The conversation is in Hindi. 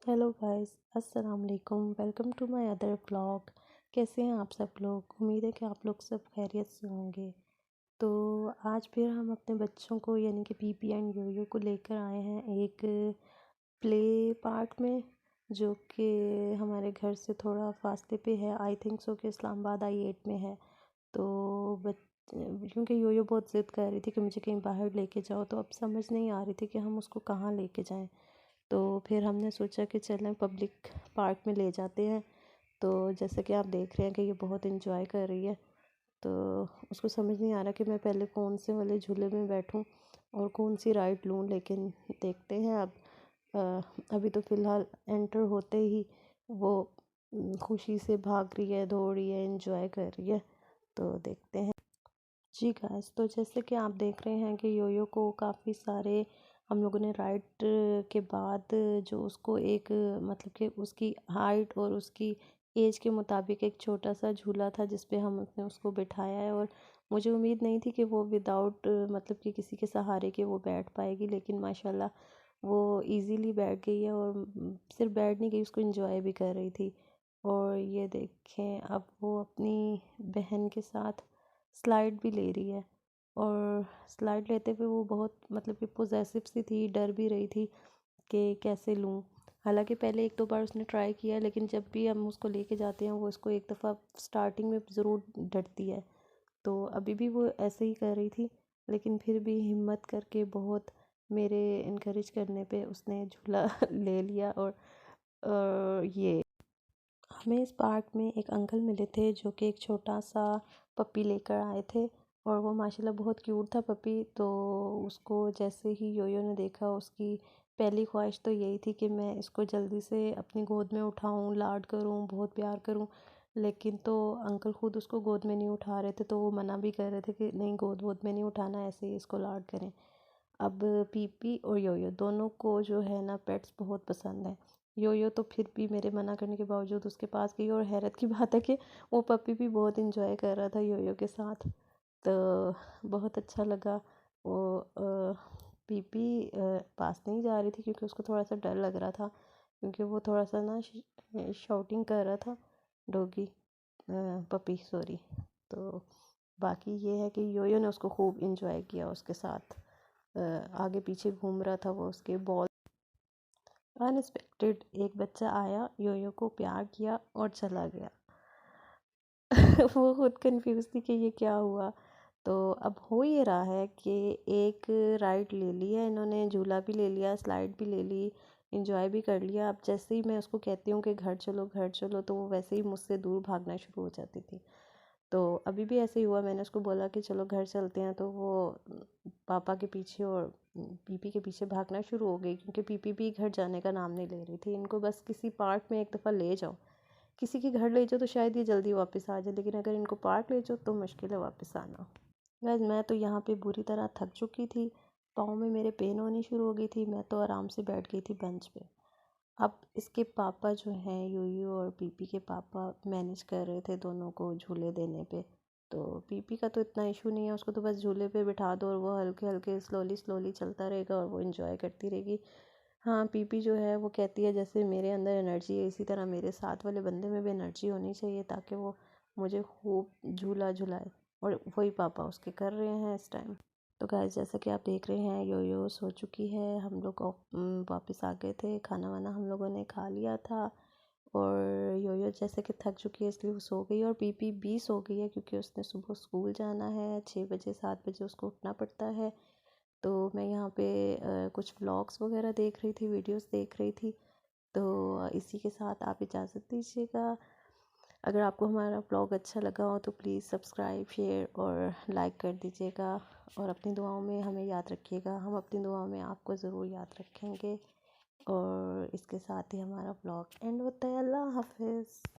हेलो गाइस, अस्सलाम वालेकुम। Welcome to my other vlog. कैसे हैं आप सब लोग? उम्मीद है कि आप लोग सब खैरियत से होंगे। तो आज फिर हम अपने बच्चों को यानी कि पीपी एंड योयो को लेकर आए हैं एक प्ले पार्क में, जो कि हमारे घर से थोड़ा फासले पे है। आई थिंक सो कि इस्लामाबाद I-8 में है। तो बच क्योंकि योयो बहुत ज़िद कर रही थी कि मुझे कहीं बाहर लेके जाओ, तो अब समझ नहीं आ रही थी कि हम उसको कहाँ लेके जाएं। तो फिर हमने सोचा कि चलें पब्लिक पार्क में ले जाते हैं। तो जैसे कि आप देख रहे हैं कि ये बहुत इंजॉय कर रही है। तो उसको समझ नहीं आ रहा कि मैं पहले कौन से वाले झूले में बैठूं और कौन सी राइड लूं, लेकिन देखते हैं अब। अभी तो फ़िलहाल एंटर होते ही वो खुशी से भाग रही है, दौड़ रही है, इंजॉय कर रही है। तो देखते हैं। जी गाइस, तो जैसे कि आप देख रहे हैं कि योयो को काफ़ी सारे हम लोगों ने राइड के बाद जो उसको एक मतलब कि उसकी हाइट और उसकी एज के मुताबिक एक छोटा सा झूला था जिस पे हमने उसको बिठाया है। और मुझे उम्मीद नहीं थी कि वो विदाउट मतलब कि किसी के सहारे के वो बैठ पाएगी, लेकिन माशाल्लाह वो इजीली बैठ गई है। और सिर्फ बैठ नहीं गई, उसको एंजॉय भी कर रही थी। और ये देखें, अब वो अपनी बहन के साथ स्लाइड भी ले रही है। और स्लाइड लेते हुए वो बहुत मतलब कि पोजेसिव सी थी, डर भी रही थी कि कैसे लूँ। हालांकि पहले एक दो बार उसने ट्राई किया, लेकिन जब भी हम उसको लेके जाते हैं वो इसको एक दफ़ा स्टार्टिंग में ज़रूर डरती है। तो अभी भी वो ऐसे ही कर रही थी, लेकिन फिर भी हिम्मत करके बहुत मेरे इनकरेज करने पे उसने झूला ले लिया। और ये हमें इस पार्क में एक अंकल मिले थे जो कि एक छोटा सा पपी लेकर आए थे। और वो माशाल्लाह बहुत क्यूट था पपी। तो उसको जैसे ही योयो ने देखा, उसकी पहली ख्वाहिश तो यही थी कि मैं इसको जल्दी से अपनी गोद में उठाऊं, लाड करूं, बहुत प्यार करूं। लेकिन तो अंकल ख़ुद उसको गोद में नहीं उठा रहे थे, तो वो मना भी कर रहे थे कि नहीं, गोद वोद में नहीं उठाना, ऐसे ही इसको लाड करें। अब पीपी और योयो दोनों को जो है ना पेट्स बहुत पसंद है। योयो तो फिर भी मेरे मना करने के बावजूद उसके पास गई। और हैरत की बात है कि वो पपी भी बहुत इंजॉय कर रहा था योयो के साथ। तो बहुत अच्छा लगा। वो पीपी पास नहीं जा रही थी क्योंकि उसको थोड़ा सा डर लग रहा था, क्योंकि वो थोड़ा सा ना शाउटिंग कर रहा था, डॉगी पपी सॉरी। तो बाकी ये है कि योयो ने उसको खूब इंजॉय किया उसके साथ। आगे पीछे घूम रहा था वो उसके बॉल। अनएक्सपेक्टेड एक बच्चा आया, योयो को प्यार किया और चला गया। वो खुद कंफ्यूज थी कि ये क्या हुआ। तो अब हो ये रहा है कि एक राइड ले ली है इन्होंने, झूला भी ले लिया, स्लाइड भी ले ली, इंजॉय भी कर लिया। अब जैसे ही मैं उसको कहती हूँ कि घर चलो घर चलो, तो वो वैसे ही मुझसे दूर भागना शुरू हो जाती थी। तो अभी भी ऐसे ही हुआ, मैंने उसको बोला कि चलो घर चलते हैं, तो वो पापा के पीछे और पीपी के पीछे भागना शुरू हो गई, क्योंकि पीपी भी घर जाने का नाम नहीं ले रही थी। इनको बस किसी पार्क में एक दफ़ा ले जाओ, किसी के घर ले जाओ, तो शायद ये जल्दी वापस आ जाए, लेकिन अगर इनको पार्क ले जाओ तो मुश्किल है वापस आना। वैस मैं तो यहाँ पे बुरी तरह थक चुकी थी, पाँव में मेरे पेन होनी शुरू हो गई थी। मैं तो आराम से बैठ गई थी बेंच पे। अब इसके पापा जो हैं, यूयू और पीपी के पापा मैनेज कर रहे थे दोनों को झूले देने पे। तो पीपी का तो इतना इशू नहीं है, उसको तो बस झूले पे बिठा दो और वो हल्के हल्के स्लोली स्लोली चलता रहेगा और वो इंजॉय करती रहेगी। हाँ, पीपी जो है वो कहती है जैसे मेरे अंदर एनर्जी है, इसी तरह मेरे साथ वाले बंदे में भी एनर्जी होनी चाहिए, ताकि वो मुझे खूब झूला झुलाए। और वही पापा उसके कर रहे हैं इस टाइम। तो गाइस, जैसा कि आप देख रहे हैं, योयो सो चुकी है। हम लोग वापस आ गए थे, खाना वाना हम लोगों ने खा लिया था। और योयो जैसे कि थक चुकी है इसलिए वो सो गई, और पीपी भी सो गई है क्योंकि उसने सुबह स्कूल जाना है, 6 बजे 7 बजे उसको उठना पड़ता है। तो मैं यहाँ पे कुछ व्लॉग्स वगैरह देख रही थी, वीडियोस देख रही थी। तो इसी के साथ आप इजाज़त दीजिएगा। अगर आपको हमारा व्लॉग अच्छा लगा हो तो प्लीज़ सब्सक्राइब, शेयर और लाइक कर दीजिएगा। और अपनी दुआओं में हमें याद रखिएगा, हम अपनी दुआओं में आपको ज़रूर याद रखेंगे। और इसके साथ ही हमारा व्लॉग एंड होता है। अल्लाह हाफ़िज़।